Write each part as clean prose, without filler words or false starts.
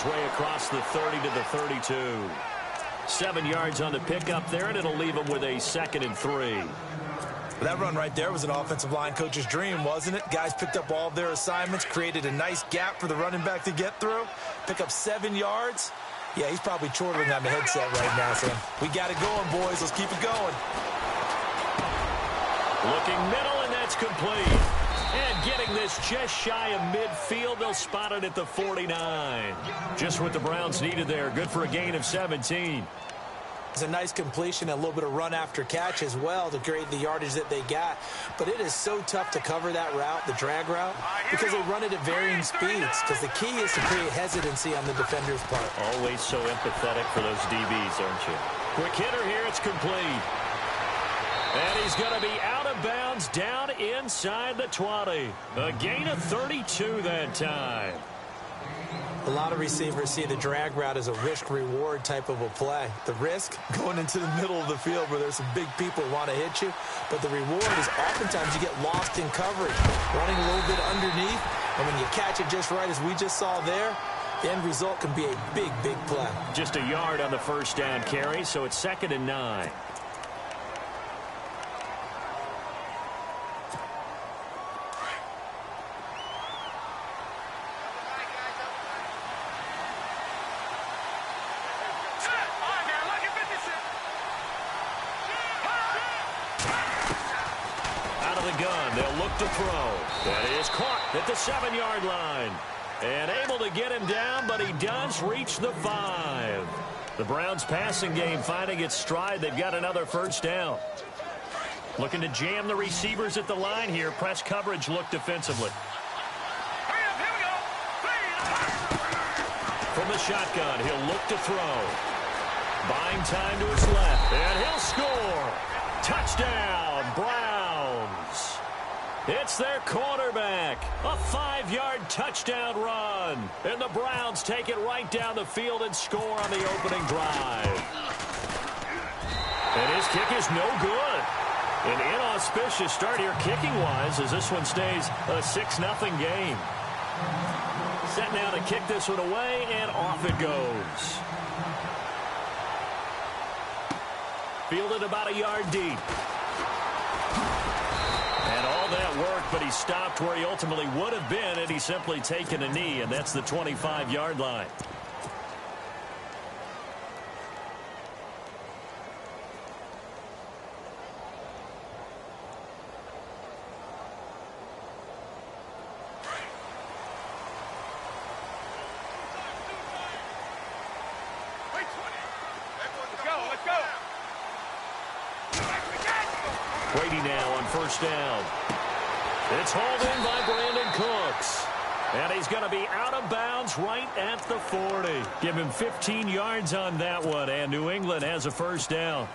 his way across the 30 to the 32. 7 yards on the pickup there, and it'll leave him with a 2nd and 3. That run right there was an offensive line coach's dream, wasn't it? Guys picked up all of their assignments, created a nice gap for the running back to get through, pick up 7 yards. Yeah, he's probably chortling on the headset right now, saying, we got it going, boys. Let's keep it going. Looking middle, and that's complete. And getting this just shy of midfield, they'll spot it at the 49. Just what the Browns needed there. Good for a gain of 17. It's a nice completion, a little bit of run after catch as well to create the yardage that they got. But it is so tough to cover that route, the drag route, because they run it at varying speeds. Because the key is to create hesitancy on the defender's part. Always so empathetic for those DBs, aren't you? Quick hitter here, it's complete. And he's going to be out of bounds down inside the 20. A gain of 32 that time. A lot of receivers see the drag route as a risk-reward type of a play. The risk, going into the middle of the field where there's some big people who want to hit you. But the reward is oftentimes you get lost in coverage, running a little bit underneath. And when you catch it just right, as we just saw there, the end result can be a big, big play. Just a yard on the first down carry, so it's 2nd and 9. They'll look to throw. That is caught at the 7-yard line. And able to get him down, but he does reach the 5. The Browns passing game finding its stride. They've got another first down. Looking to jam the receivers at the line here. Press coverage look defensively. From the shotgun, he'll look to throw. Buying time to his left, and he'll score. Touchdown, Browns. It's their quarterback. A 5-yard touchdown run. And the Browns take it right down the field and score on the opening drive. And his kick is no good. An inauspicious start here kicking-wise as this one stays a 6-0 game. Set now to kick this one away, and off it goes. Fielded about a yard deep. And all that work, but he stopped where he ultimately would have been had he simply taken a knee, and that's the 25-yard line. Brady now on first down. It's hauled in by Brandon Cooks. And he's going to be out of bounds right at the 40. Give him 15 yards on that one, and New England has a first down.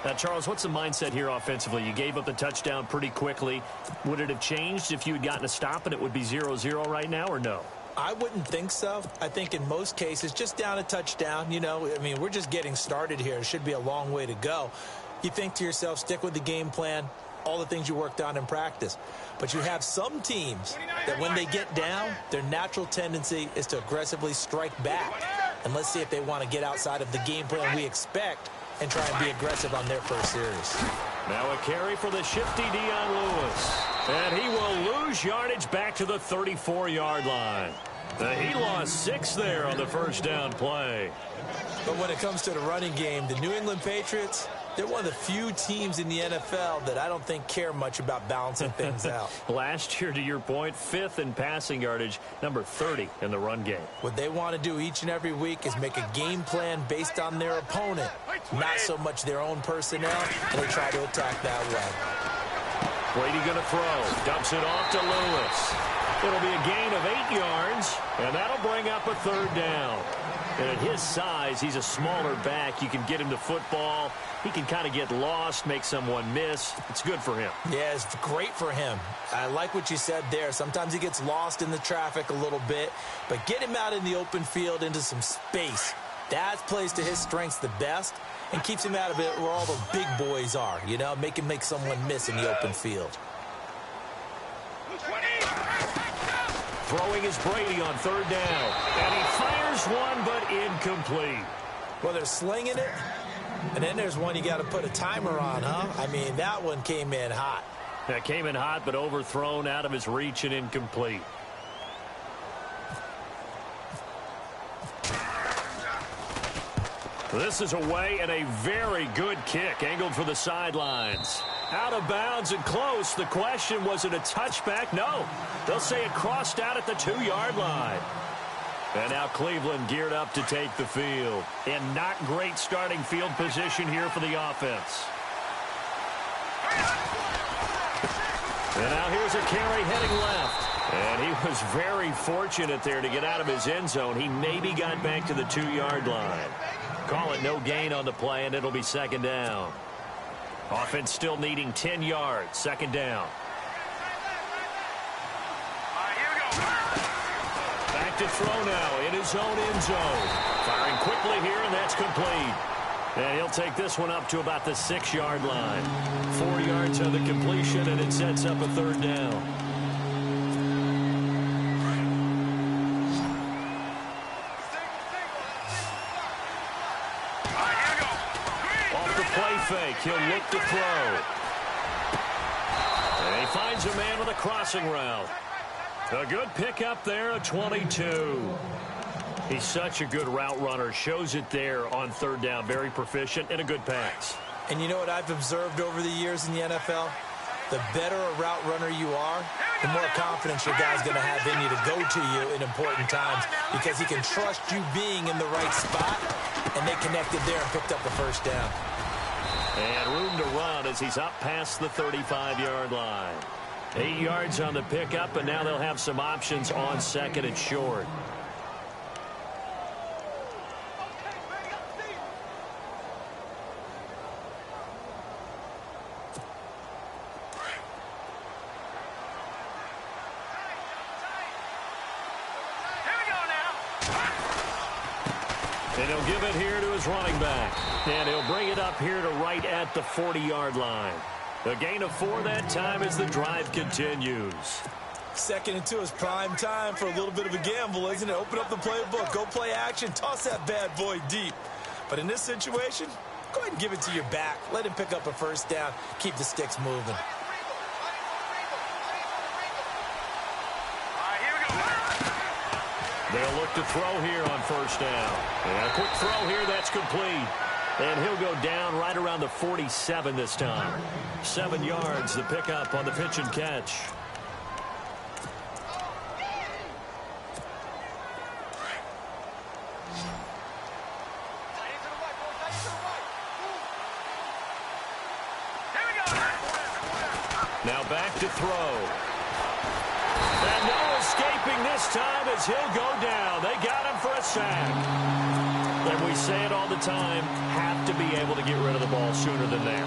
Now, Charles, what's the mindset here offensively? You gave up the touchdown pretty quickly. Would it have changed if you had gotten a stop and it would be 0-0 right now, or no? I wouldn't think so. I think in most cases, just down a touchdown, you know, I mean, we're just getting started here. It should be a long way to go. You think to yourself, stick with the game plan, all the things you worked on in practice. But you have some teams that when they get down, their natural tendency is to aggressively strike back. And let's see if they want to get outside of the game plan we expect and try and be aggressive on their first series. Now a carry for the shifty Dion Lewis. And he will lose yardage back to the 34-yard line. He lost 6 there on the first down play. But when it comes to the running game, the New England Patriots, they're one of the few teams in the NFL that I don't think care much about balancing things out. Last year, to your point, 5th in passing yardage, number 30 in the run game. What they want to do each and every week is make a game plan based on their opponent, not so much their own personnel, and they try to attack that way. Brady going to throw. Dumps it off to Lewis. It'll be a gain of 8 yards, and that'll bring up a 3rd down. And at his size, he's a smaller back. You can get him to football. He can kind of get lost, make someone miss. It's good for him. Yeah, it's great for him. I like what you said there. Sometimes he gets lost in the traffic a little bit, but get him out in the open field into some space. That plays to his strengths the best and keeps him out of it where all the big boys are, you know, make him make someone miss in the open field. Throwing is Brady on third down. And he fires one, but incomplete. Well, they're slinging it. And then there's one you got to put a timer on, huh? I mean, that one came in hot. That came in hot, but overthrown, out of his reach, and incomplete. This is away, and a very good kick, angled for the sidelines. Out of bounds and close. The question, was it a touchback? No. They'll say it crossed out at the 2-yard line. And now Cleveland geared up to take the field. In not great starting field position here for the offense. And now here's a carry heading left. And he was very fortunate there to get out of his end zone. He maybe got back to the 2-yard line. Call it no gain on the play, and it'll be second down. Offense still needing 10 yards. Second down. Back to throw now in his own end zone. Firing quickly here, and that's complete. And he'll take this one up to about the 6-yard line. 4 yards on the completion, and it sets up a third down. Fake. He'll look to throw. And he finds a man with a crossing route. A good pickup there, a 22. He's such a good route runner. Shows it there on third down. Very proficient and a good pass. And you know what I've observed over the years in the NFL? The better a route runner you are, the more confidence your guy's going to have in you to go to you in important times, because he can trust you being in the right spot, and they connected there and picked up the first down. And room to run as he's up past the 35-yard line. 8 yards on the pickup, and now they'll have some options on second and short. And he'll give it here to his running back. And he'll bring it up here to right at the 40-yard line. A gain of 4 that time as the drive continues. 2nd and 2 is prime time for a little bit of a gamble, isn't it? Open up the playbook, go play action, toss that bad boy deep. But in this situation, go ahead and give it to your back. Let him pick up a first down. Keep the sticks moving. They'll look to throw here on first down. And a quick throw here, that's complete. And he'll go down right around the 47 this time. 7 yards, the pickup on the pitch and catch. Now back to throw. And no escaping this time as he'll go down. They got him for a sack. And we say it all the time, have to be able to get rid of the ball sooner than that.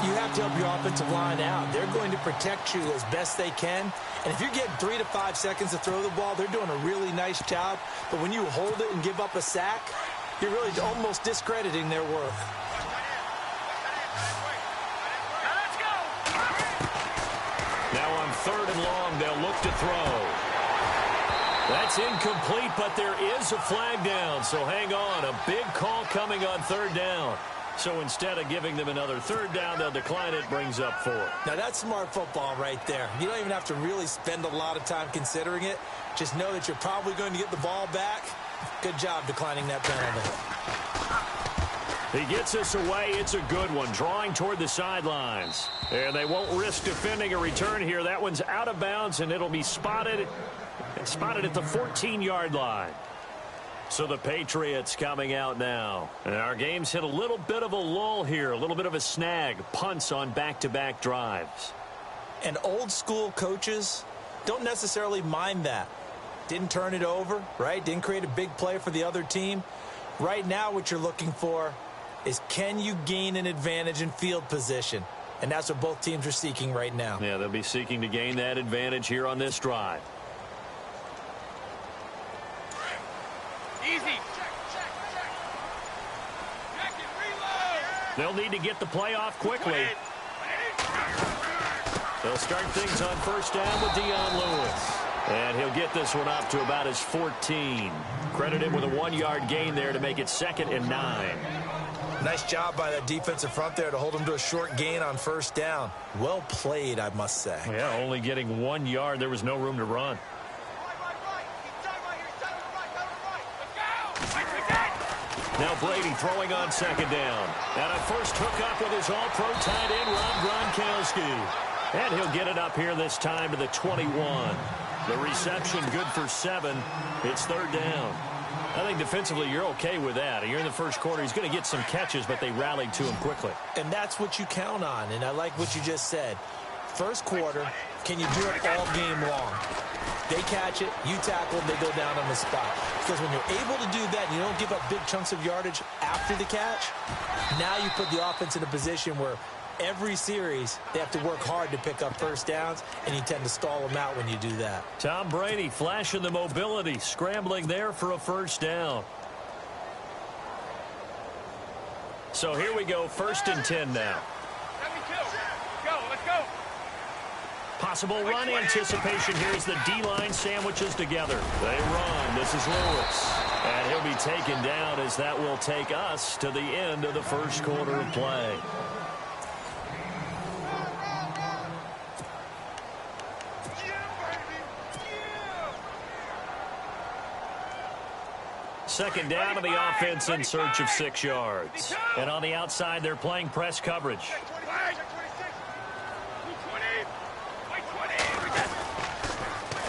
You have to help your offensive line out. They're going to protect you as best they can. And if you're getting 3 to 5 seconds to throw the ball, they're doing a really nice job. But when you hold it and give up a sack, you're really almost discrediting their work. Now on 3rd and long, they'll look to throw. That's incomplete, but there is a flag down, so hang on. A big call coming on 3rd down. So instead of giving them another 3rd down, they'll decline it, brings up 4. Now that's smart football right there. You don't even have to really spend a lot of time considering it. Just know that you're probably going to get the ball back. Good job declining that penalty. He gets us away. It's a good one, drawing toward the sidelines. And they won't risk defending a return here. That one's out of bounds, and it'll be spotted at the 14-yard line. So the Patriots coming out now. And our game's hit a little bit of a lull here, a little bit of a snag. Punts on back-to-back drives. And old-school coaches don't necessarily mind that. Didn't turn it over, right? Didn't create a big play for the other team. Right now what you're looking for is, can you gain an advantage in field position? And that's what both teams are seeking right now. Yeah, they'll be seeking to gain that advantage here on this drive. Easy. They'll need to get the play off quickly. They'll start things on 1st down with Dion Lewis. And he'll get this one up to about his 14. Credit him with a 1-yard gain there to make it 2nd and 9. Nice job by that defensive front there to hold him to a short gain on first down. Well played, I must say. Yeah, only getting 1 yard. There was no room to run. Now Brady throwing on 2nd down. And a first hookup with his all-pro tight end, Rob Gronkowski. And he'll get it up here this time to the 21. The reception good for 7. It's 3rd down. I think defensively you're okay with that. You're in the first quarter. He's going to get some catches, but they rallied to him quickly. And that's what you count on, and I like what you just said. First quarter, can you do it all game long? They catch it, you tackle them, they go down on the spot. Because when you're able to do that and you don't give up big chunks of yardage after the catch, now you put the offense in a position where every series they have to work hard to pick up first downs, and you tend to stall them out when you do that. Tom Brady flashing the mobility, scrambling there for a first down. So here we go, 1st and 10 now. Let's go. Possible run anticipation here as the D-line sandwiches together. They run. This is Lewis. And he'll be taken down as that will take us to the end of the first quarter of play. Second down to the offense in search of 6 yards. And on the outside, they're playing press coverage.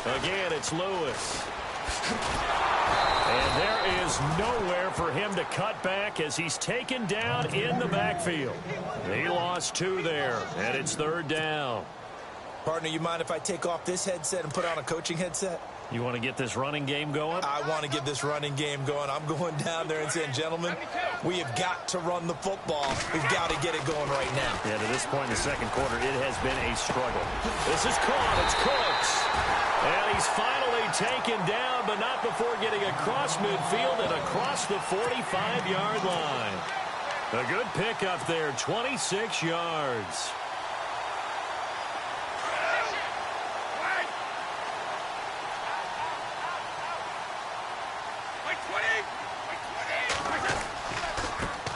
Again, it's Lewis. And there is nowhere for him to cut back as he's taken down in the backfield. He lost 2 there, and it's 3rd down. Partner, you mind if I take off this headset and put on a coaching headset? You want to get this running game going? I want to get this running game going. I'm going down there and saying, gentlemen, we have got to run the football. We've got to get it going right now. Yeah, to this point in the second quarter, it has been a struggle. This is caught. It's Cooks. And he's finally taken down, but not before getting across midfield and across the 45-yard line. A good pickup there, 26 yards.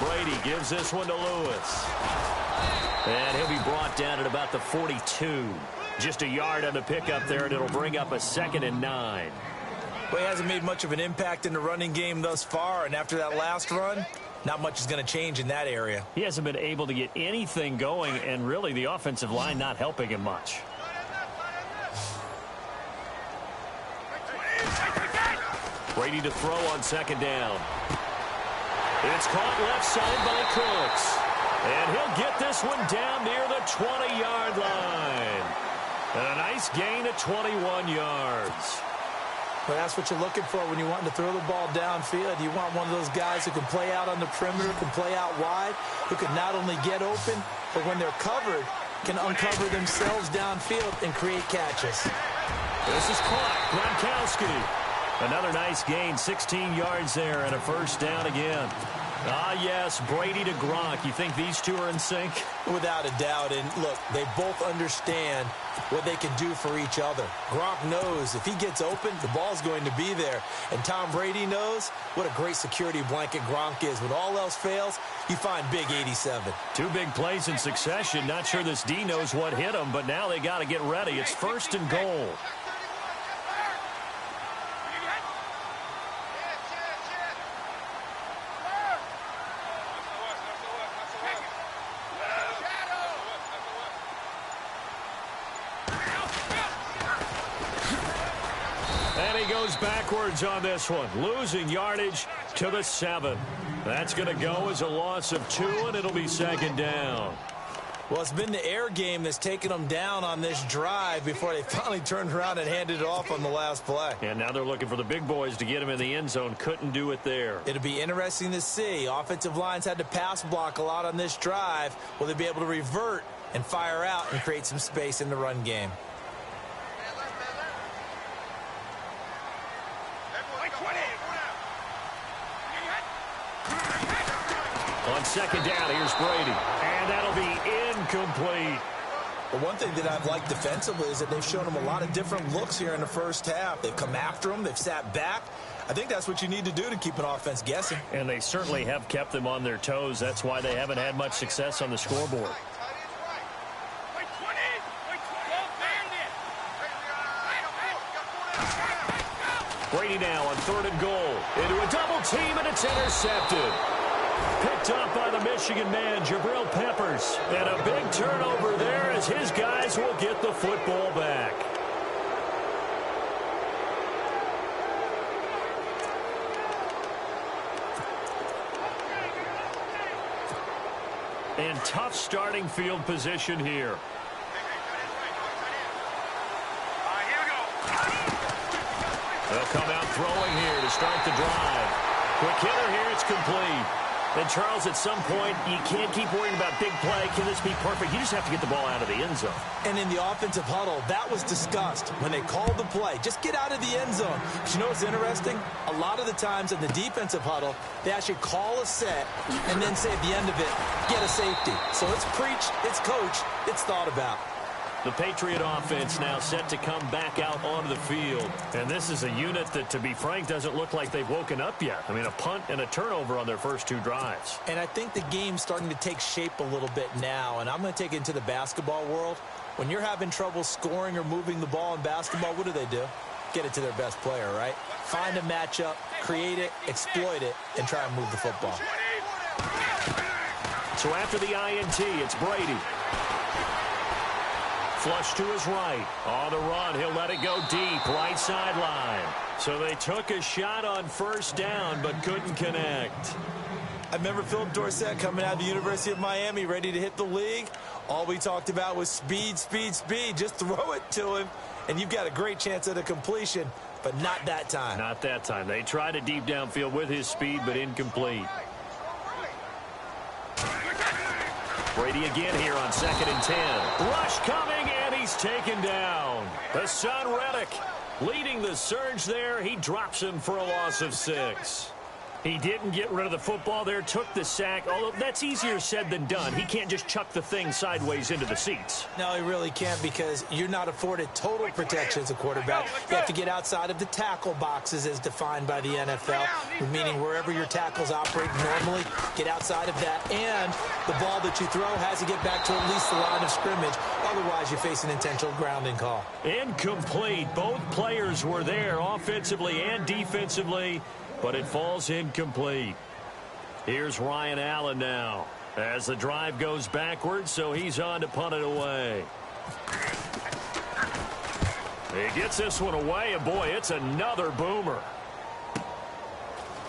Brady gives this one to Lewis. And he'll be brought down at about the 42. Just a yard on the pickup there, and it'll bring up a 2nd and 9. Well, he hasn't made much of an impact in the running game thus far, and after that last run, not much is going to change in that area. He hasn't been able to get anything going, and really the offensive line not helping him much. Brady to throw on 2nd down. It's caught left side by Cooks. And he'll get this one down near the 20-yard line. And a nice gain of 21 yards. Well, that's what you're looking for when you want to throw the ball downfield. You want one of those guys who can play out on the perimeter, can play out wide, who can not only get open, but when they're covered, can uncover themselves downfield and create catches. This is caught. Gronkowski. Another nice gain, 16 yards there, and a first down again. Ah, yes, Brady to Gronk. You think these two are in sync? Without a doubt. And look, they both understand what they can do for each other. Gronk knows if he gets open, the ball's going to be there. And Tom Brady knows what a great security blanket Gronk is. When all else fails, you find big 87. 2 big plays in succession. Not sure this D knows what hit him, but now they got to get ready. It's 1st and goal. Backwards on this one, losing yardage to the 7. That's going to go as a loss of 2, and it'll be 2nd down. Well, it's been the air game that's taken them down on this drive before they finally turned around and handed it off on the last play. And now they're looking for the big boys to get him in the end zone. Couldn't do it there. It'll be interesting to see. Offensive lines had to pass block a lot on this drive. Will they be able to revert and fire out and create some space in the run game? On 2nd down, here's Brady. And that'll be incomplete. But one thing that I've liked defensively is that they've shown them a lot of different looks here in the first half. They've come after them. They've sat back. I think that's what you need to do to keep an offense guessing. And they certainly have kept them on their toes. That's why they haven't had much success on the scoreboard. Brady now on 3rd and goal. Into a double team, and it's intercepted. Picked up by the Michigan man, Jabril Peppers. And a big turnover there as his guys will get the football back. And tough starting field position here. They'll come out throwing here to start the drive. Quick hitter here, it's complete. And, Charles, at some point, you can't keep worrying about big play. Can this be perfect? You just have to get the ball out of the end zone. And in the offensive huddle, that was discussed when they called the play. Just get out of the end zone. But you know what's interesting? A lot of the times in the defensive huddle, they actually call a set and then say at the end of it, get a safety. So it's preached, it's coached, it's thought about. The Patriot offense now set to come back out onto the field. And this is a unit that, to be frank, doesn't look like they've woken up yet. I mean, a punt and a turnover on their first 2 drives. And I think the game's starting to take shape a little bit now. And I'm going to take it into the basketball world. When you're having trouble scoring or moving the ball in basketball, what do? Get it to their best player, right? Find a matchup, create it, exploit it, and try and move the football. So after the INT, it's Brady. Flush to his right. On the run, he'll let it go deep, right sideline. So they took a shot on first down, but couldn't connect. I remember Philip Dorsett coming out of the University of Miami, ready to hit the league. All we talked about was speed, speed, speed. Just throw it to him, and you've got a great chance at a completion, but not that time. Not that time. They tried a deep downfield with his speed, but incomplete. Brady again here on 2nd and 10. Rush coming, and he's taken down. Hassan Reddick leading the surge there. He drops him for a loss of 6. He didn't get rid of the football there, took the sack, although that's easier said than done. He can't just chuck the thing sideways into the seats. No, he really can't, because you're not afforded total protection as a quarterback. You have to get outside of the tackle boxes as defined by the NFL, meaning wherever your tackles operate normally, get outside of that, and the ball that you throw has to get back to at least the line of scrimmage. Otherwise, you face an intentional grounding call. Incomplete. Both players were there offensively and defensively, but it falls incomplete. Here's Ryan Allen now as the drive goes backwards, so he's on to punt it away. He gets this one away, and boy, it's another boomer.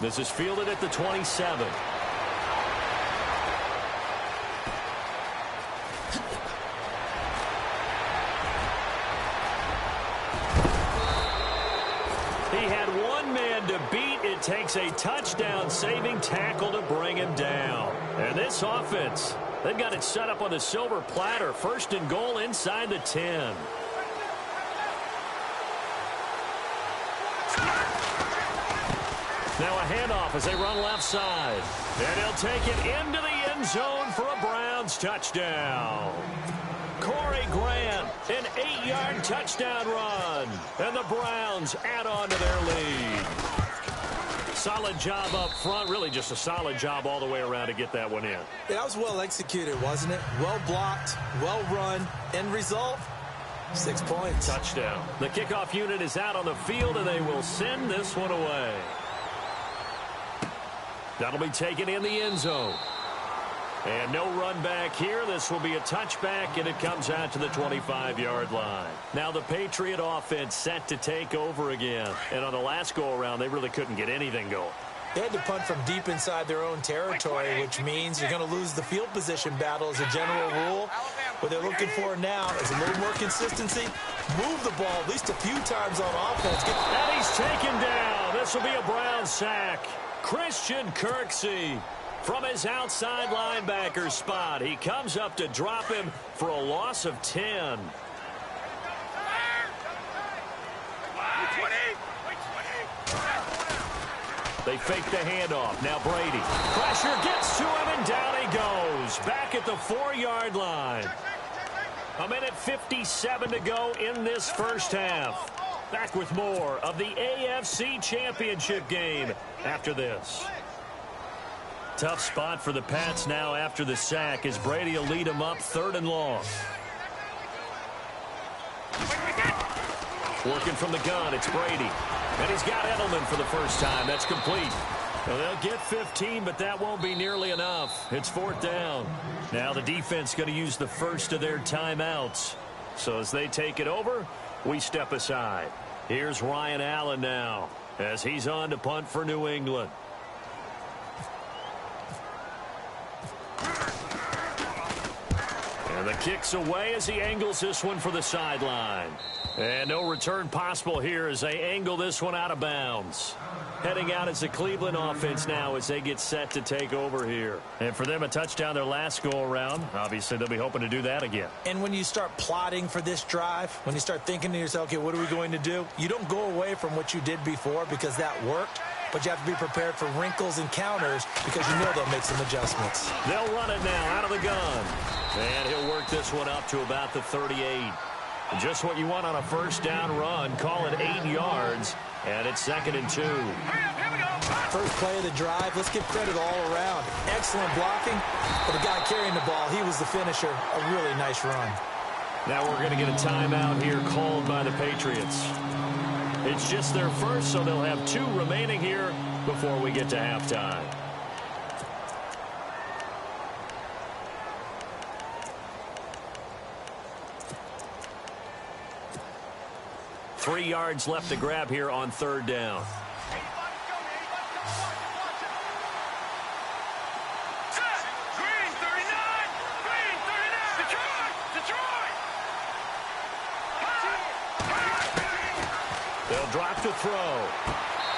This is fielded at the 27. He had one man to beat. It takes a touchdown-saving tackle to bring him down. And this offense, they've got it set up on the silver platter. 1st and goal inside the 10. Now a handoff as they run left side. And he'll take it into the end zone for a Browns touchdown. Corey Grant, an 8-yard touchdown run. And the Browns add on to their lead. Solid job up front. Really just a solid job all the way around to get that one in. That was well executed, wasn't it? Well blocked, well run. End result, 6 points. Touchdown. The kickoff unit is out on the field, and they will send this one away. That'll be taken in the end zone. And no run back here. This will be a touchback, and it comes out to the 25-yard line. Now the Patriot offense set to take over again. And on the last go-around, they really couldn't get anything going. They had to punt from deep inside their own territory, which means you're going to lose the field position battle as a general rule. What they're looking for now is a little more consistency. Move the ball at least a few times on offense. And he's taken down. This will be a Brown sack. Christian Kirksey. From his outside linebacker spot, he comes up to drop him for a loss of 10. They fake the handoff. Now Brady. Pressure gets to him, and down he goes. Back at the 4-yard line. 1:57 to go in this first half. Back with more of the AFC Championship game after this. Tough spot for the Pats now after the sack as Brady will lead them up 3rd and long. Working from the gun, it's Brady. And he's got Edelman for the first time. That's complete. Well, they'll get 15, but that won't be nearly enough. It's 4th down. Now the defense going to use the first of their timeouts. So as they take it over, we step aside. Here's Ryan Allen now as he's on to punt for New England. And the kick's away as he angles this one for the sideline. And no return possible here as they angle this one out of bounds. Heading out as the Cleveland offense now as they get set to take over here. And for them, a touchdown their last go-around. Obviously, they'll be hoping to do that again. And when you start plotting for this drive, when you start thinking to yourself, okay, what are we going to do? You don't go away from what you did before because that worked. But you have to be prepared for wrinkles and counters because you know they'll make some adjustments. They'll run it now out of the gun. And he'll work this one up to about the 38. Just what you want on a first down run. Call it 8 yards. And it's 2nd and 2. First play of the drive. Let's give credit all around. Excellent blocking. But the guy carrying the ball, he was the finisher. A really nice run. Now we're going to get a timeout here called by the Patriots. It's just their first, so they'll have 2 remaining here before we get to halftime. Three yards left to grab here on 3rd down. Green 39! Green 39! Detroit! They'll drop to throw.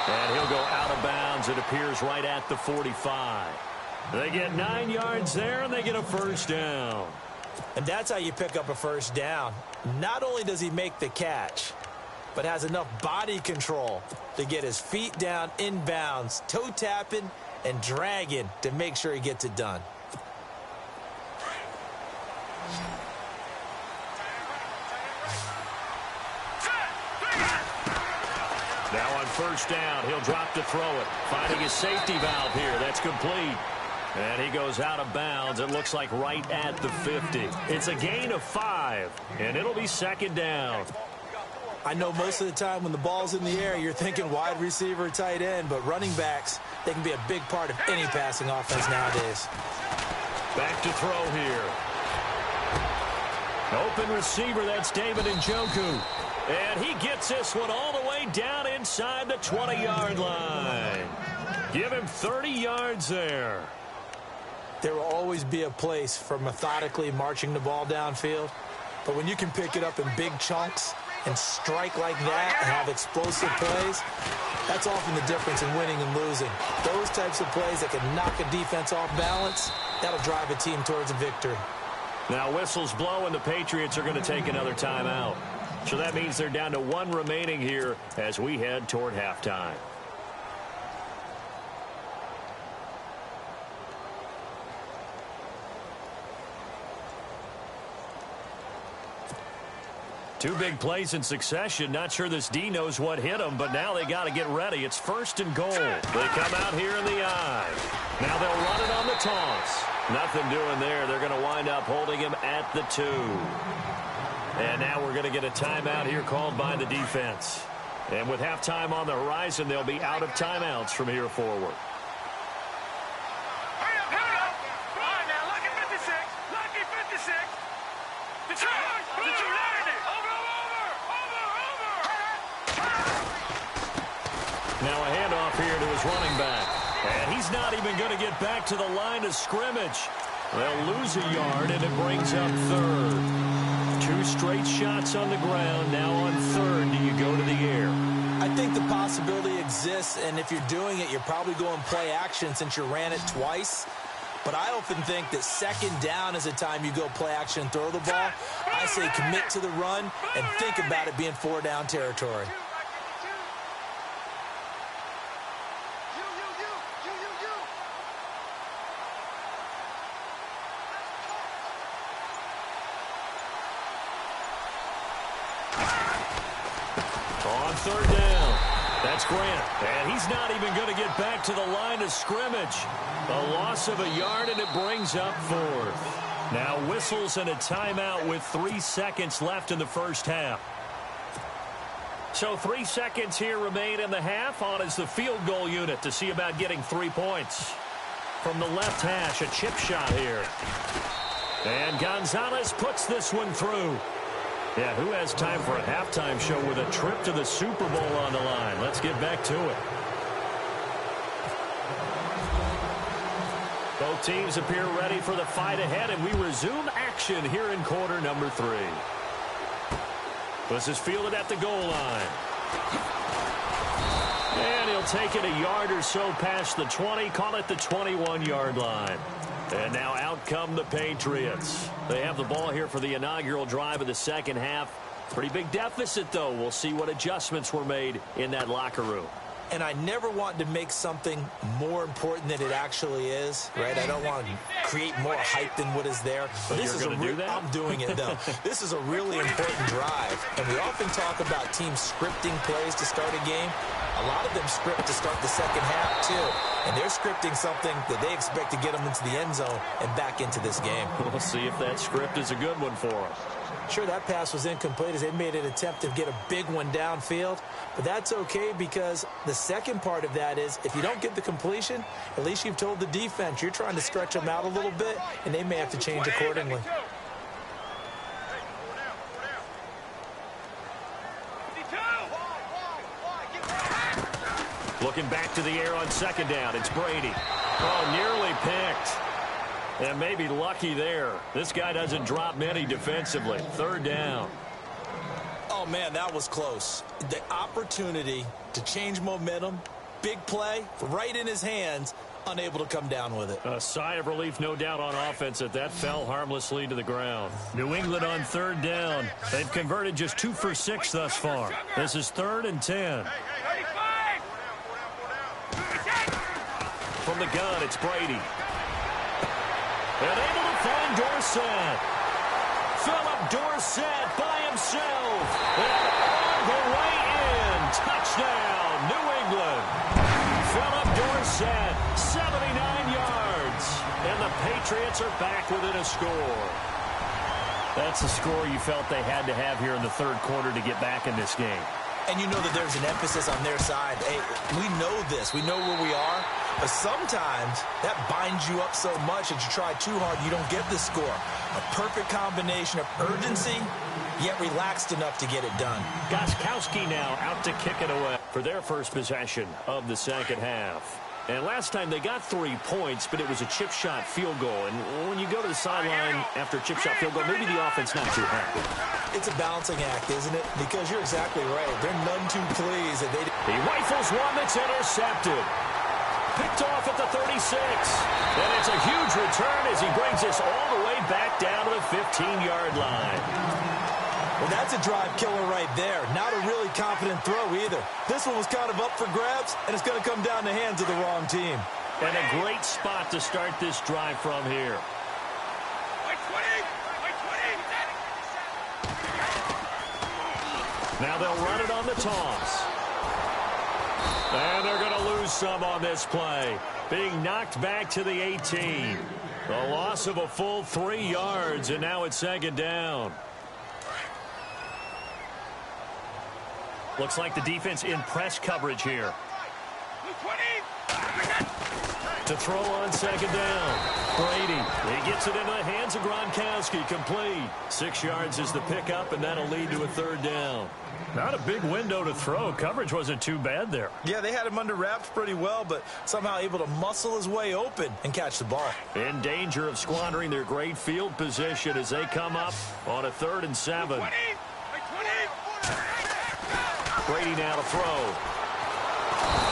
And he'll go out of bounds. It appears right at the 45. They get 9 yards there, and they get a first down. And that's how you pick up a first down. Not only does he make the catch, but has enough body control to get his feet down inbounds, toe tapping and dragging to make sure he gets it done. Now on first down, he'll drop to throw it. Finding his safety valve here. That's complete. And he goes out of bounds. It looks like right at the 50. It's a gain of 5, and it'll be 2nd down. I know most of the time when the ball's in the air, you're thinking wide receiver, tight end, but running backs, they can be a big part of any passing offense nowadays. Back to throw here. Open receiver, that's David Njoku. And he gets this one all the way down inside the 20-yard line. Give him 30 yards there. There will always be a place for methodically marching the ball downfield, but when you can pick it up in big chunks and strike like that and have explosive plays, that's often the difference in winning and losing. Those types of plays that can knock a defense off balance, that'll drive a team towards a victory. Now whistles blow and the Patriots are going to take another timeout. So that means they're down to 1 remaining here as we head toward halftime. Two big plays in succession. Not sure this D knows what hit him, but now they got to get ready. It's 1st and goal. They come out here in the I. Now they'll run it on the toss. Nothing doing there. They're going to wind up holding him at the 2. And now we're going to get a timeout here called by the defense. And with halftime on the horizon, they'll be out of timeouts from here forward. Now a handoff here to his running back. And he's not even going to get back to the line of scrimmage. They'll lose a yard, and it brings up 3rd. 2 straight shots on the ground. Now on 3rd, do you go to the air? I think the possibility exists, and if you're doing it, you're probably going play action since you ran it twice. But I often think that 2nd down is the time you go play action and throw the ball. I say commit to the run and think about it being 4-down territory. On third down, that's Grant. And he's not even going to get back to the line of scrimmage. A loss of a yard, and it brings up fourth. Now whistles and a timeout with 3 seconds left in the first half. So 3 seconds here remain in the half. On is the field goal unit to see about getting 3 points. From the left hash, a chip shot here. And Gonzalez puts this one through. Yeah, who has time for a halftime show with a trip to the Super Bowl on the line? Let's get back to it. Both teams appear ready for the fight ahead, and we resume action here in quarter number 3. This is fielded at the goal line. And he'll take it a yard or so past the 20, call it the 21-yard line. And now out come the Patriots. They have the ball here for the inaugural drive of the second half. Pretty big deficit, though. We'll see what adjustments were made in that locker room. And I never want to make something more important than it actually is, right? I don't want to create more hype than what is there. But this is I'm doing it, though. This is a really important drive. And we often talk about teams scripting plays to start a game. A lot of them script to start the second half, too. And they're scripting something that they expect to get them into the end zone and back into this game. We'll see if that script is a good one for them. Sure, that pass was incomplete as they made an attempt to get a big one downfield. But that's okay because the second part of that is if you don't get the completion, at least you've told the defense you're trying to stretch them out a little bit, and they may have to change accordingly. Looking back to the air on second down, it's Brady. Oh, nearly picked. And maybe lucky there. This guy doesn't drop many defensively. Third down. Oh, man, that was close. The opportunity to change momentum, big play, right in his hands, unable to come down with it. A sigh of relief, no doubt, on offense that fell harmlessly to the ground. New England on third down. They've converted just 2 for 6 thus far. This is 3rd and 10. From the gun, it's Brady. And able to find Dorsett. Philip Dorsett by himself. And all the way in. Touchdown, New England. Philip Dorsett, 79 yards. And the Patriots are back within a score. That's the score you felt they had to have here in the third quarter to get back in this game. And you know that there's an emphasis on their side. Hey, we know this. We know where we are. But sometimes that binds you up so much that you try too hard, you don't get the score. A perfect combination of urgency, yet relaxed enough to get it done. Gostkowski now out to kick it away for their first possession of the second half. And last time they got 3 points, but it was a chip shot field goal. And when you go to the sideline after a chip shot field goal, maybe the offense not too happy. It's a balancing act, isn't it? Because you're exactly right. They're none too pleased. He rifles one that's intercepted. Picked off at the 36. And it's a huge return as he brings us all the way back down to the 15-yard line. Well, that's a drive killer right there. Not a really confident throw either. This one was kind of up for grabs, and it's going to come down the hands of the wrong team. And a great spot to start this drive from here. Now they'll run it on the toss. And they're going to lose some on this play. Being knocked back to the 18. A loss of a full 3 yards, and now it's second down. Looks like the defense in press coverage here. To throw on second down. Brady, he gets it into the hands of Gronkowski, complete. 6 yards is the pickup, and that'll lead to a third down. Not a big window to throw. Coverage wasn't too bad there. Yeah, they had him under wraps pretty well, but somehow able to muscle his way open and catch the ball. In danger of squandering their great field position as they come up on a 3rd and 7. Brady now to throw.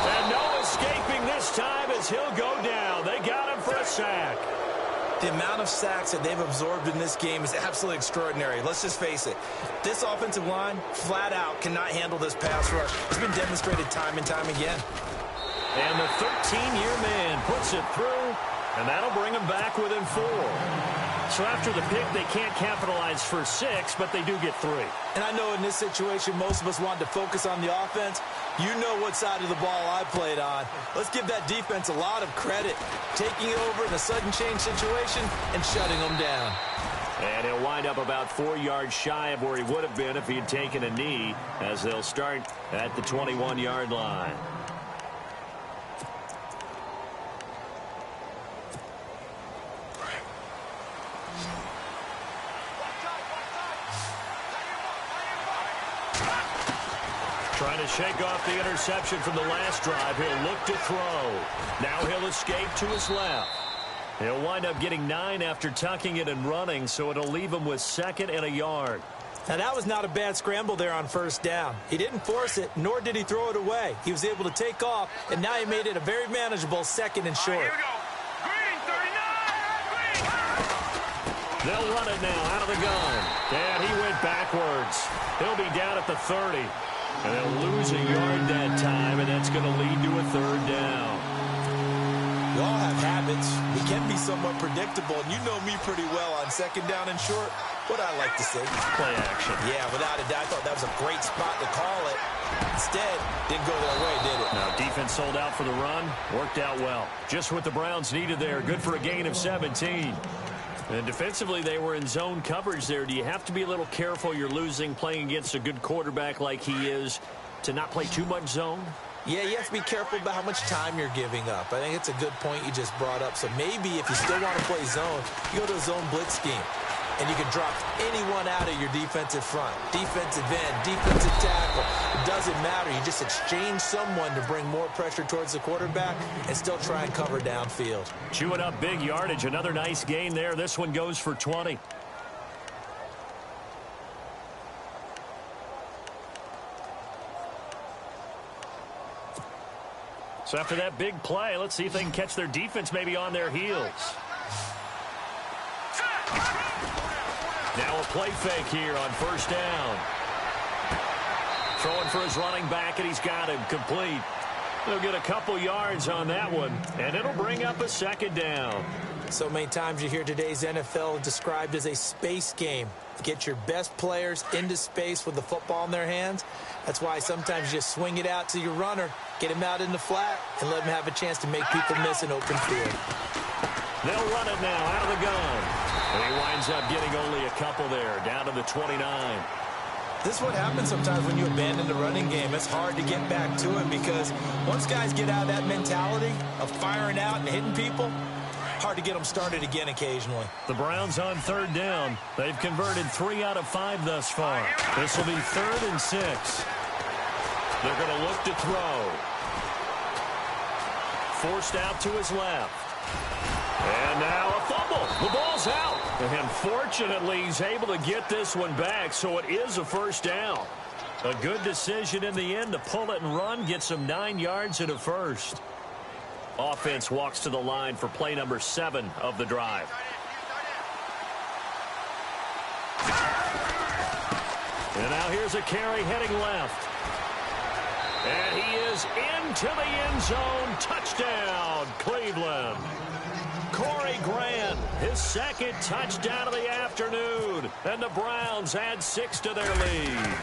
And no escaping this time as he'll go down. They got him for a sack. The amount of sacks that they've absorbed in this game is absolutely extraordinary. Let's just face it. This offensive line, flat out, cannot handle this pass rush. It's been demonstrated time and time again. And the 13-year man puts it through, and that'll bring him back within 4. so after the pick, they can't capitalize for 6, but they do get 3. And I know in this situation, most of us wanted to focus on the offense. You know what side of the ball I played on. Let's give that defense a lot of credit, taking it over in a sudden change situation and shutting them down. And he'll wind up about 4 yards shy of where he would have been if he had taken a knee, as they'll start at the 21-yard line. Trying to shake off the interception from the last drive. He'll look to throw. Now he'll escape to his left. He'll wind up getting 9 after tucking it and running, so it'll leave him with 2nd and a yard. Now, that was not a bad scramble there on first down. He didn't force it, nor did he throw it away. He was able to take off, and now he made it a very manageable 2nd and short. Here we go. Green, 39. Green. They'll run it now out of the gun. And he went backwards. He'll be down at the 30. And they'll lose a yard that time, and that's going to lead to a 3rd down. We all have habits. We can be somewhat predictable, and you know me pretty well on 2nd down and short. What I like to say. Play action. Yeah, without a doubt. I thought that was a great spot to call it. Instead, didn't go their way, did it? No, defense sold out for the run. Worked out well. Just what the Browns needed there. Good for a gain of 17. And defensively, they were in zone coverage there. Do you have to be a little careful you're losing playing against a good quarterback like he is to not play too much zone? Yeah, you have to be careful about how much time you're giving up. I think it's a good point you just brought up. So maybe if you still want to play zone, you go to a zone blitz scheme. And you can drop anyone out of your defensive front. Defensive end, defensive tackle. It doesn't matter. You just exchange someone to bring more pressure towards the quarterback and still try and cover downfield. Chewing up big yardage. Another nice gain there. This one goes for 20. So after that big play, let's see if they can catch their defense maybe on their heels. Now a play fake here on first down. Throwing for his running back, and he's got him complete. They'll get a couple yards on that one, and it'll bring up a 2nd down. So many times you hear today's NFL described as a space game. Get your best players into space with the football in their hands. That's why sometimes you just swing it out to your runner, get him out in the flat, and let him have a chance to make people miss an open field. They'll run it now out of the gun. And he winds up getting only a couple there, down to the 29. This is what happens sometimes when you abandon the running game. It's hard to get back to it because once guys get out of that mentality of firing out and hitting people, hard to get them started again occasionally. The Browns on 3rd down. They've converted 3 out of 5 thus far. This will be 3rd and 6. They're going to look to throw. Forced out to his left. And now a fumble. The ball's out. And fortunately, he's able to get this one back, so it is a 1st down. A good decision in the end to pull it and run, gets him 9 yards and a 1st. Offense walks to the line for play number 7 of the drive. And now here's a carry heading left. And he is into the end zone. Touchdown, Cleveland. Corey Grant, his 2nd touchdown of the afternoon. And the Browns add 6 to their lead.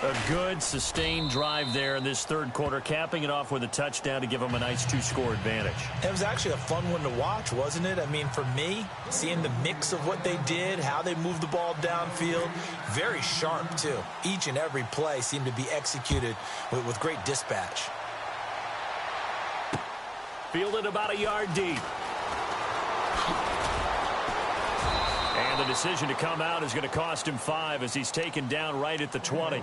A good, sustained drive there in this 3rd quarter, capping it off with a touchdown to give them a nice 2-score advantage. It was actually a fun one to watch, wasn't it? I mean, for me, seeing the mix of what they did, how they moved the ball downfield, very sharp, too. Each and every play seemed to be executed with great dispatch. Fielded about a yard deep. And the decision to come out is going to cost him 5 as he's taken down right at the 20.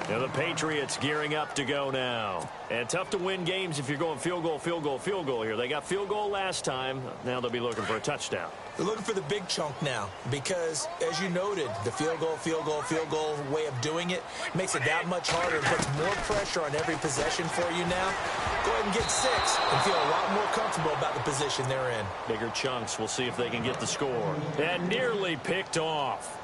Now the Patriots gearing up to go now. And tough to win games if you're going field goal, field goal, field goal here. They got field goal last time. Now they'll be looking for a touchdown. They're looking for the big chunk now because, as you noted, the field goal way of doing it makes it that much harder and puts more pressure on every possession for you now. Go ahead and get 6 and feel a lot more comfortable about the position they're in. Bigger chunks. We'll see if they can get the score. And nearly picked off.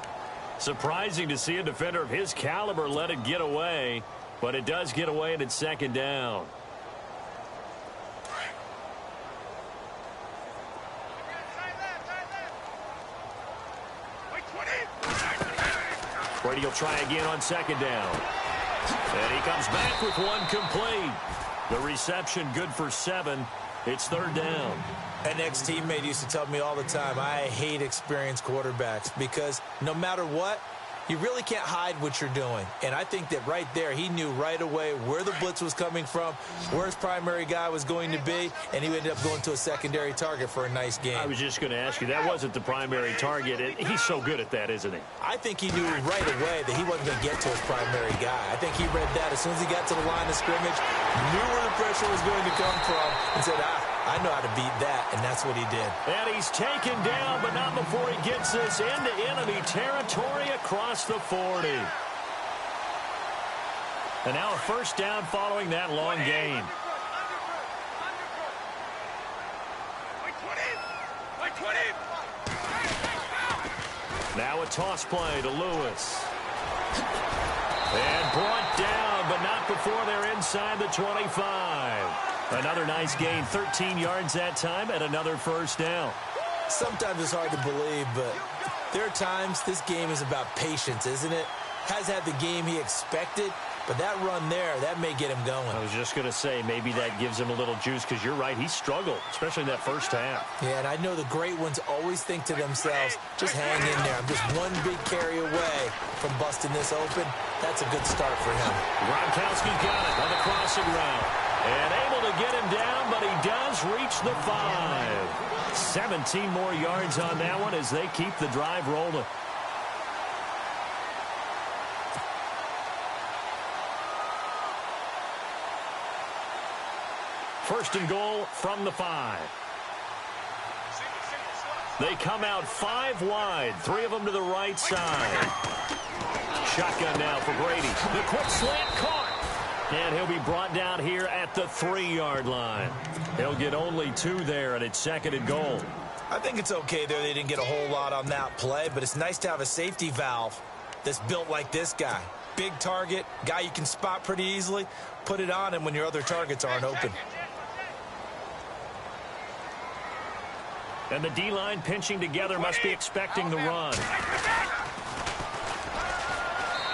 Surprising to see a defender of his caliber let it get away, but it does get away and it's 2nd down. Brady will try again on second down. And he comes back with one complete. The reception good for 7. It's third down. An ex-teammate used to tell me all the time, I hate experienced quarterbacks because no matter what, you really can't hide what you're doing. And I think that right there, he knew right away where the blitz was coming from, where his primary guy was going to be, and he ended up going to a secondary target for a nice game. I was just going to ask you, that wasn't the primary target. He's so good at that, isn't he? I think he knew right away that he wasn't going to get to his primary guy. I think he read that as soon as he got to the line of scrimmage, knew where the pressure was going to come from, and said, I know how to beat that, and that's what he did. And he's taken down, but not before he gets this into enemy territory across the 40. And now a first down following that long gain. Now a toss play to Lewis. And brought down, but not before they're inside the 25. Another nice gain, 13 yards that time, and another first down. Sometimes it's hard to believe, but there are times this game is about patience, isn't it? Has had the game he expected, but that run there, that may get him going. I was just going to say, maybe that gives him a little juice, because you're right, he struggled, especially in that first half. Yeah, and I know the great ones always think to themselves, just hang in there. I'm just one big carry away from busting this open. That's a good start for him. Gronkowski got it on the crossing route. And able to get him down, but he does reach the 5. 17 more yards on that one as they keep the drive rolling. First and goal from the 5. They come out 5 wide, 3 of them to the right side. Shotgun now for Brady. The quick slant caught. And he'll be brought down here at the 3-yard line. He'll get only 2 there, and it's second and goal. I think it's okay there. They didn't get a whole lot on that play, but it's nice to have a safety valve that's built like this guy. Big target, guy you can spot pretty easily. Put it on him when your other targets aren't open. And the D-line pinching together must be expecting the run.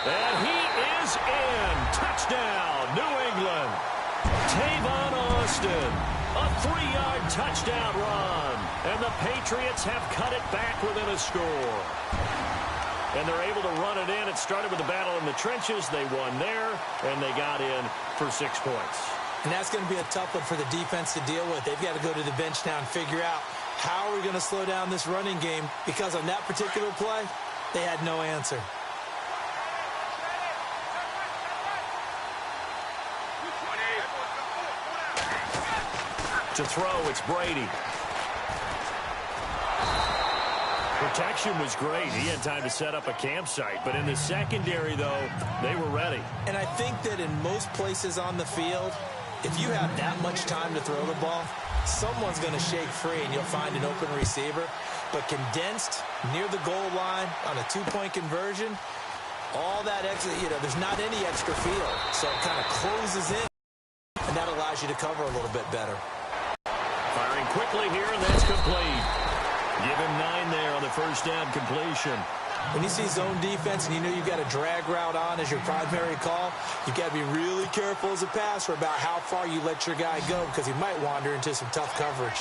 And he is in. Touchdown, New England. Tavon Austin. A 3-yard touchdown run. And the Patriots have cut it back within a score. And they're able to run it in. It started with the battle in the trenches. They won there, and they got in for 6 points. And that's going to be a tough one for the defense to deal with. They've got to go to the bench now and figure out how are we going to slow down this running game, because on that particular play, they had no answer. To throw, it's Brady. Protection was great. He had time to set up a campsite. But in the secondary, though, they were ready. And I think that in most places on the field, if you have that much time to throw the ball, someone's going to shake free and you'll find an open receiver. But condensed near the goal line on a 2-point conversion, all that extra, there's not any extra field. So it kind of closes in, and that allows you to cover a little bit better. Firing quickly here, and that's complete. Give him 9 there on the first down completion. When you see zone defense and you know you've got a drag route on as your primary call, you've got to be really careful as a passer about how far you let your guy go, because he might wander into some tough coverage.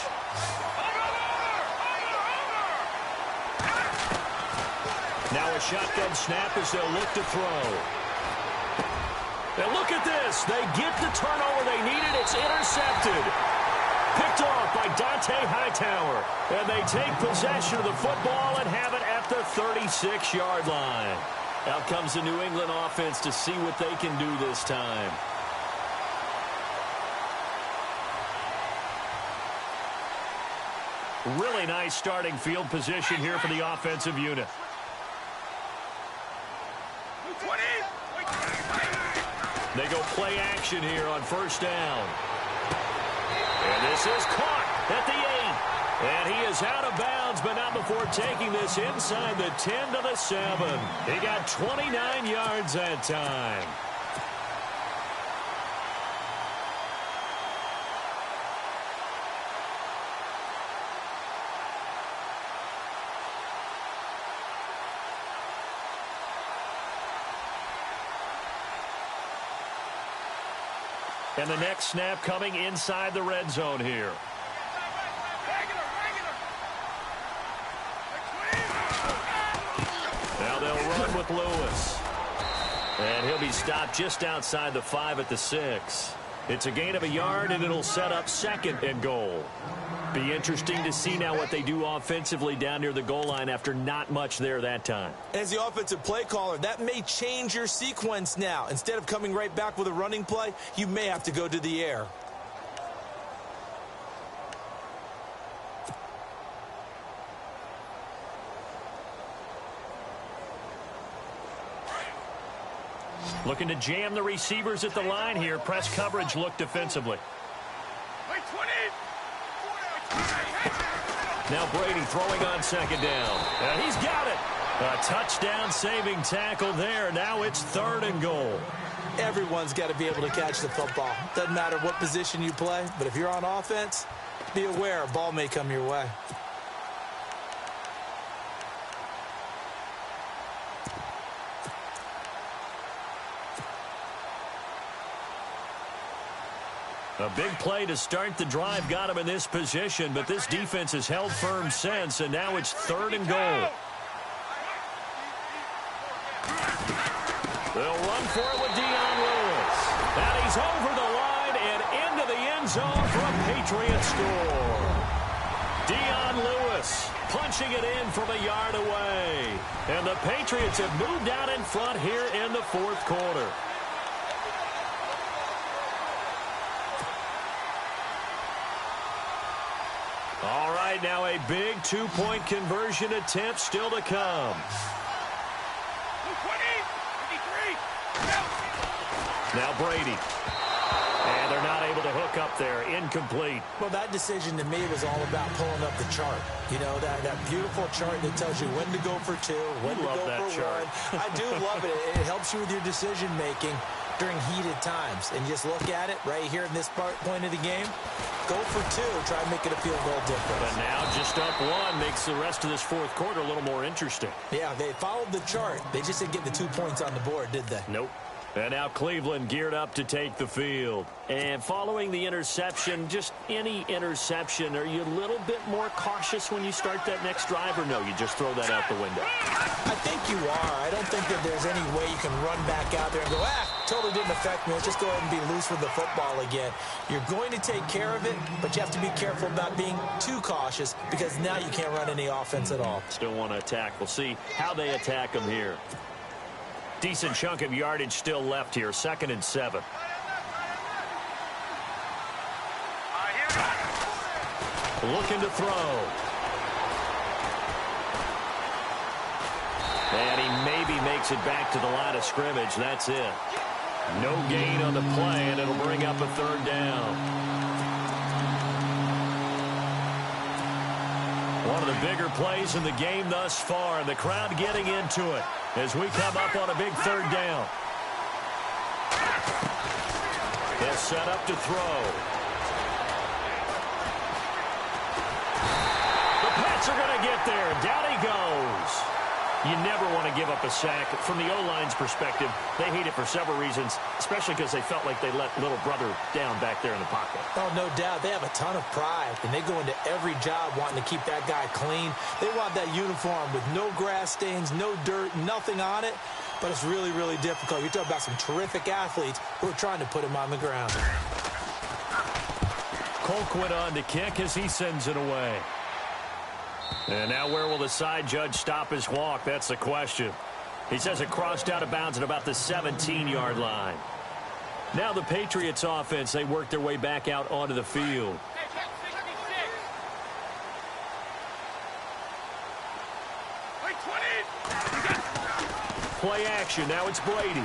Now a shotgun snap as they'll look to throw. Now look at this. They get the turnover they needed. It's intercepted. Picked off by Dante Hightower. And they take possession of the football and have it at the 36-yard line. Out comes the New England offense to see what they can do this time. Really nice starting field position here for the offensive unit. They go play action here on first down. And this is caught at the 8. And he is out of bounds, but not before taking this inside the 10 to the 7. He got 29 yards that time. And the next snap coming inside the red zone here. Now they'll run with Lewis. And he'll be stopped just outside the 5 at the 6. It's a gain of a yard, and it'll set up 2nd and goal. Be interesting to see now what they do offensively down near the goal line after not much there that time. As the offensive play caller, that may change your sequence now. Instead of coming right back with a running play, you may have to go to the air. Looking to jam the receivers at the line here. Press coverage look defensively. Now Brady throwing on 2nd down. And he's got it. A touchdown saving tackle there. Now it's 3rd and goal. Everyone's got to be able to catch the football. Doesn't matter what position you play, but if you're on offense, be aware a ball may come your way. A big play to start the drive got him in this position, but this defense has held firm since, and now it's 3rd and goal. They'll run for it with Dion Lewis. And he's over the line and into the end zone for a Patriot score. Dion Lewis punching it in from a yard away. And the Patriots have moved out in front here in the 4th quarter. All right, now a big 2-point conversion attempt still to come. Now Brady. And they're not able to hook up there. Incomplete. Well, that decision to me was all about pulling up the chart. You know, that beautiful chart that tells you when to go for 2, when to go for 1. I do love it. It helps you with your decision-making during heated times. And just look at it right here in this point of the game. Go for 2. Try and make it a field goal difference. But now just up 1 makes the rest of this 4th quarter a little more interesting. Yeah, they followed the chart. They just didn't get the 2 points on the board, did they? Nope. And now Cleveland geared up to take the field. And following the interception, just any interception, are you a little bit more cautious when you start that next drive, or no, you just throw that out the window? I think you are. I don't think that there's any way you can run back out there and go, totally didn't affect me. Let's just go ahead and be loose with the football again. You're going to take care of it, but you have to be careful about being too cautious because now you can't run any offense at all. Still want to attack. We'll see how they attack them here. Decent chunk of yardage still left here. 2nd and 7. Looking to throw. And he maybe makes it back to the line of scrimmage. That's it. No gain on the play, and it'll bring up a 3rd down. One of the bigger plays in the game thus far, and the crowd getting into it as we come up on a big 3rd down. They'll set up to throw. The Pats are going to get there. Down he goes. You never want to give up a sack. From the O-line's perspective, they hate it for several reasons, especially because they felt like they let little brother down back there in the pocket. Oh, no doubt. They have a ton of pride, and they go into every job wanting to keep that guy clean. They want that uniform with no grass stains, no dirt, nothing on it, but it's really, really difficult. You're talking about some terrific athletes who are trying to put him on the ground. Colquitt on to kick as he sends it away. And now where will the side judge stop his walk? That's the question. He says it crossed out of bounds at about the 17-yard line. Now the Patriots offense, they work their way back out onto the field. Play action. Now it's Brady.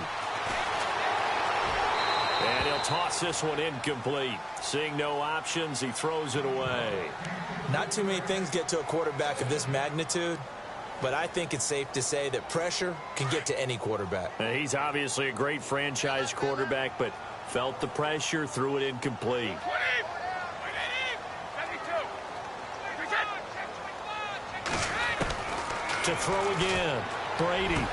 And he'll toss this one incomplete. Seeing no options, he throws it away. Not too many things get to a quarterback of this magnitude, but I think it's safe to say that pressure can get to any quarterback. He's obviously a great franchise quarterback, but felt the pressure, threw it incomplete. To throw again, Brady.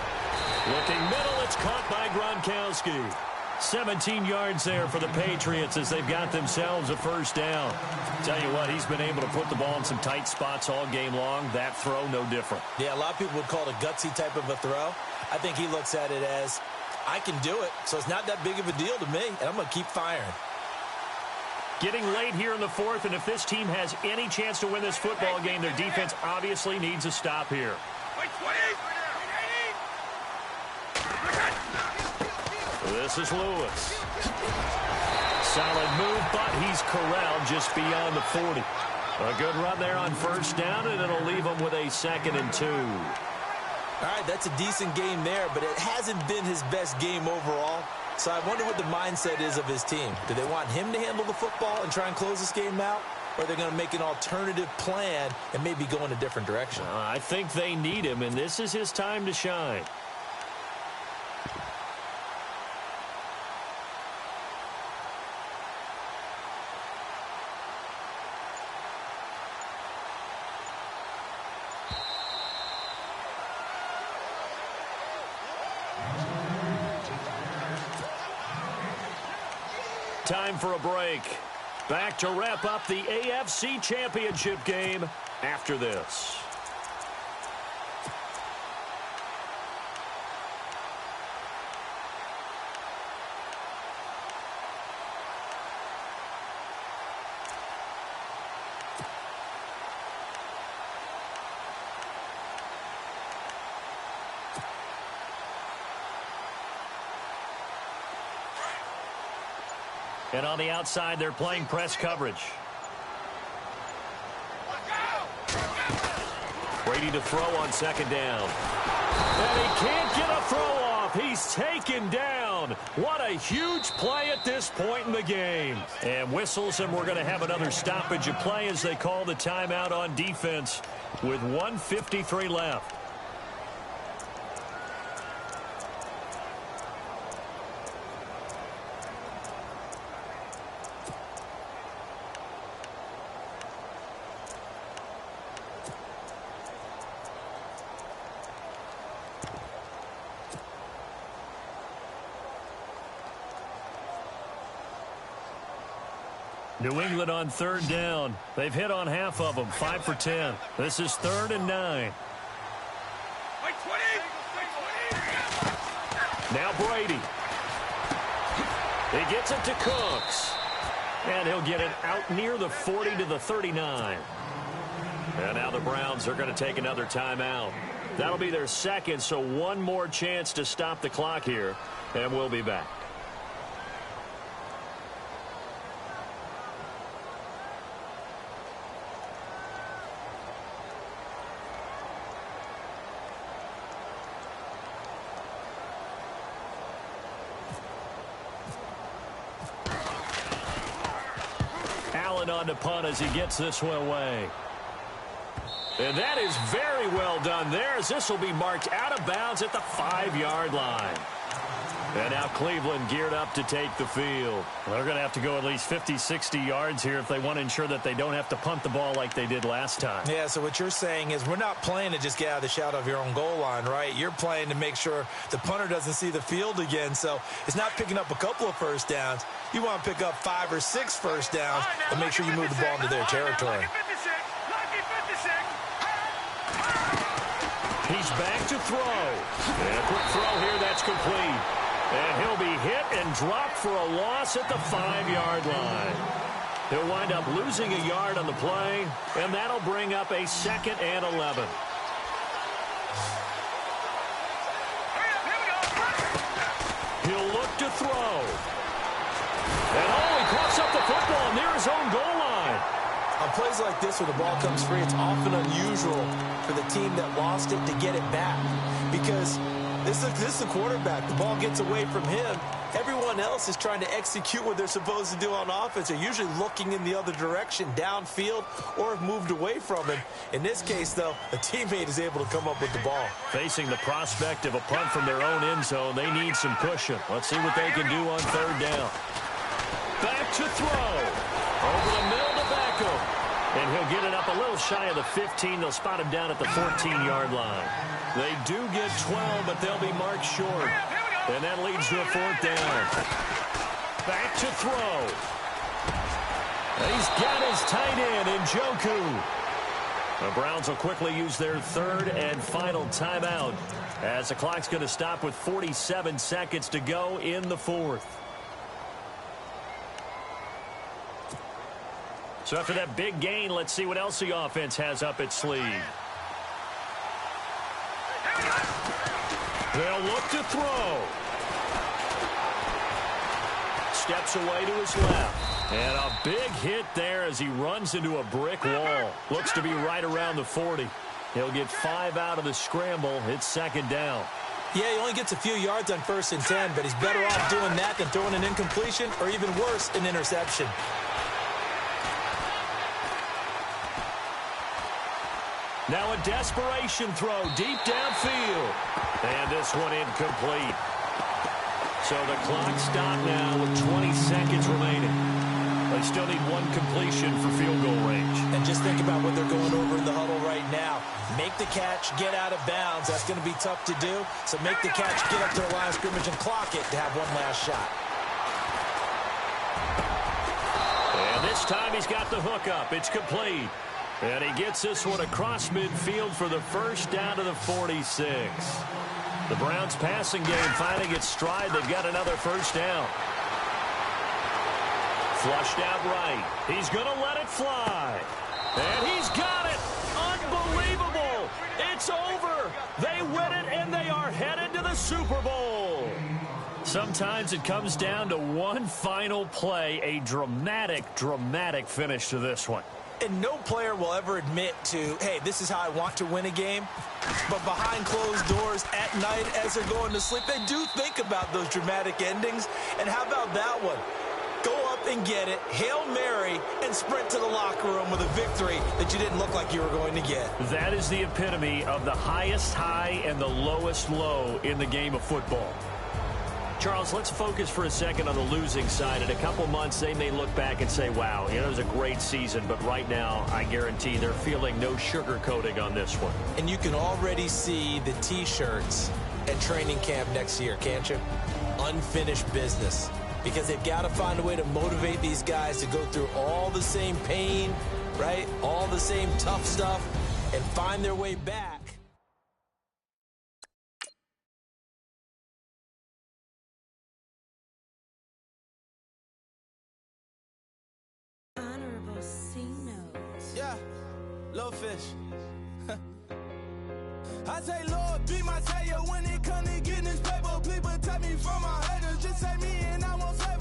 Looking middle, it's caught by Gronkowski. 17 yards there for the Patriots as they've got themselves a first down. Tell you what, he's been able to put the ball in some tight spots all game long. That throw, no different. Yeah, a lot of people would call it a gutsy type of a throw. I think he looks at it as, I can do it, so it's not that big of a deal to me, and I'm going to keep firing. Getting late here in the fourth, and if this team has any chance to win this football game, their defense obviously needs a stop here. This is Lewis. Solid move, but he's corralled just beyond the 40. A good run there on first down, and it'll leave him with a 2nd and 2. All right, that's a decent game there, but it hasn't been his best game overall. So I wonder what the mindset is of his team. Do they want him to handle the football and try and close this game out? Or are they going to make an alternative plan and maybe go in a different direction? I think they need him, and this is his time to shine. Time for a break. Back to wrap up the AFC Championship game after this. And on the outside, they're playing press coverage. Brady to throw on 2nd down. And he can't get a throw off. He's taken down. What a huge play at this point in the game. And whistles, and we're going to have another stoppage of play as they call the timeout on defense with 1:53 left. New England on 3rd down. They've hit on half of them, 5 for 10. This is 3rd and 9. Now Brady. He gets it to Cooks. And he'll get it out near the 40 to the 39. And now the Browns are going to take another timeout. That'll be their 2nd, so one more chance to stop the clock here. And we'll be back. On to punt as he gets this one away. And that is very well done there as this will be marked out of bounds at the 5-yard line. And now Cleveland geared up to take the field. They're going to have to go at least 50, 60 yards here if they want to ensure that they don't have to punt the ball like they did last time. Yeah, so what you're saying is we're not playing to just get out of the shadow of your own goal line, right? You're playing to make sure the punter doesn't see the field again. So it's not picking up a couple of first downs. You want to pick up 5 or 6 first downs and make sure you move the ball into their territory. He's back to throw. And a quick throw here that's complete. And he'll be hit and dropped for a loss at the 5-yard line. He'll wind up losing a yard on the play, and that'll bring up a 2nd and 11. He'll look to throw. And he coughs up the football near his own goal line. On plays like this where the ball comes free, it's often unusual for the team that lost it to get it back. Because this is the quarterback. The ball gets away from him. Everyone else is trying to execute what they're supposed to do on offense. They're usually looking in the other direction, downfield, or have moved away from him. In this case, though, a teammate is able to come up with the ball. Facing the prospect of a punt from their own end zone, they need some cushion. Let's see what they can do on 3rd down. Back to throw. Over the middle to Beckham. And he'll get it up a little shy of the 15. They'll spot him down at the 14-yard line. They do get 12, but they'll be marked short. And that leads to a 4th down. Back to throw. He's got his tight end in Njoku. The Browns will quickly use their 3rd and final timeout as the clock's going to stop with 47 seconds to go in the 4th. So after that big gain, let's see what else the offense has up its sleeve. They'll look to throw. Steps away to his left. And a big hit there as he runs into a brick wall. Looks to be right around the 40. He'll get 5 out of the scramble. It's 2nd down. Yeah, he only gets a few yards on 1st and 10, but he's better off doing that than throwing an incompletion or even worse, an interception. Now a desperation throw deep downfield. And this one incomplete. So the clock stopped now with 20 seconds remaining. They still need 1 completion for field goal range. And just think about what they're going over in the huddle right now. Make the catch, get out of bounds. That's going to be tough to do. So make the catch, get up to the line of scrimmage, and clock it to have one last shot. And this time he's got the hook up. It's complete. And he gets this one across midfield for the 1st down to the 46. The Browns passing game finding its stride. They've got another 1st down. Flushed out right. He's going to let it fly. And he's got it. Unbelievable. It's over. They win it, and they are headed to the Super Bowl. Sometimes it comes down to one final play. A dramatic, dramatic finish to this one. And no player will ever admit to, hey, this is how I want to win a game. But behind closed doors at night as they're going to sleep, they do think about those dramatic endings. And how about that one? Go up and get it, Hail Mary, and sprint to the locker room with a victory that you didn't look like you were going to get. That is the epitome of the highest high and the lowest low in the game of football. Charles, let's focus for a second on the losing side. In a couple months, they may look back and say, wow, it was a great season. But right now, I guarantee they're feeling no sugarcoating on this one. And you can already see the T-shirts at training camp next year, can't you? Unfinished business. Because they've got to find a way to motivate these guys to go through all the same pain, right? All the same tough stuff, and find their way back. Yeah, low fish. I say, Lord, be my savior when it comes to getting this paper. Please protect me from my haters. Just say me and I won't say